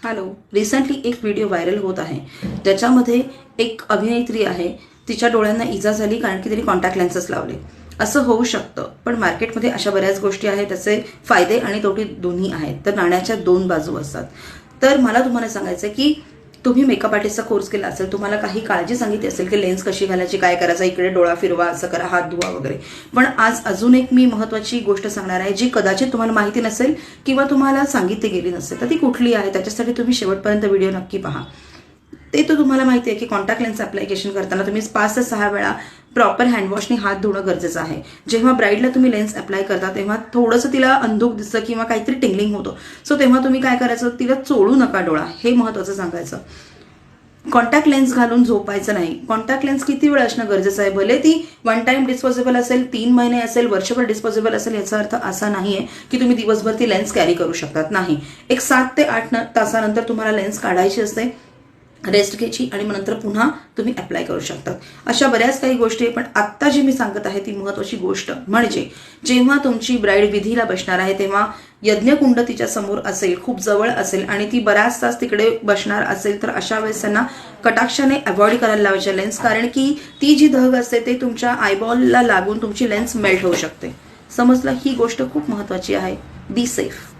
Hello. Recently एक video viral होत आहे ज्याच्यामध्ये एक अभिनेत्री आहे, तिच्या डोळ्यांना इजा झाली कारण की तिने कॉन्टॅक्ट लेन्सेस लावले. असं होऊ शकतं, पण मार्केटमध्ये अशा बऱ्याच गोष्टी आहेत, त्याचे फायदे आणि तोटे दोन्ही आहेत. तर नाण्याच्या दोन बाजू असतात. तर मला तुम्हाला सांगायचं आहे की तुम्ही मेकअप आर्टिस्टचा कोर्स केला असेल, तुम्हाला काही काळजी सांगितली असेल की लेन्स कशी घालायची, काय करायचं, इकडे डोळा फिरवा, असं करा, हात धुवा वगैरे. पण आज अजून एक मी महत्त्वाची गोष्ट सांगणार आहे जी कदाचित तुम्हाला माहिती नसेल किंवा तुम्हाला सांगितली गेली नसेल. तर ती कुठली आहे त्याच्यासाठी तुम्ही शेवटपर्यंत व्हिडिओ नक्की पहा. ते तर तुम्हाला माहिती आहे की कॉन्टॅक्ट लेन्स अप्लिकेशन करताना तुम्ही 5 ते 6 वेळा प्रॉपर हँडवॉशने हात धुणं गरजेचं आहे. जेव्हा ब्राईडला तुम्ही लेन्स अप्लाय करता तेव्हा थोडंसं तिला अंधुक दिसतं किंवा काहीतरी टिंगलिंग होतं. सो तेव्हा तुम्ही काय करायचं, तिला चोळू नका डोळा, हे महत्त्वाचं सांगायचं. कॉन्टॅक्ट लेन्स घालून झोपायचं नाही. कॉन्टॅक्ट लेन्स किती वेळ असणं गरजेचं आहे. भले ती वन टाइम डिस्पोजेबल असेल, 3 महिने असेल, वर्षभर डिस्पोजेबल असेल, याचा अर्थ असा नाही आहे की तुम्ही दिवसभर ती लेन्स कॅरी करू शकतात. नाही, एक 7 ते 8 तासानंतर तुम्हाला लेन्स काढायची असते, रेस्ट घ्यायची आणि मग नंतर पुन्हा तुम्ही अप्लाय करू शकतात. अशा बऱ्याच काही गोष्टी आहे. पण आत्ता जी मी सांगत आहे ती महत्त्वाची गोष्ट म्हणजे जेव्हा तुमची ब्राईड विधीला बसणार आहे तेव्हा यज्ञकुंड तिच्या समोर असेल, खूप जवळ असेल आणि ती बराच तास तिकडे बसणार असेल, तर अशा वेळेस त्यांना कटाक्षाने अवॉइड करायला लावायच्या लेन्स, कारण की ती जी धग असते ते तुमच्या आयबॉलला लागून तुमची लेन्स मेल्ट होऊ शकते. समजलं? ही गोष्ट खूप महत्त्वाची आहे. Be safe.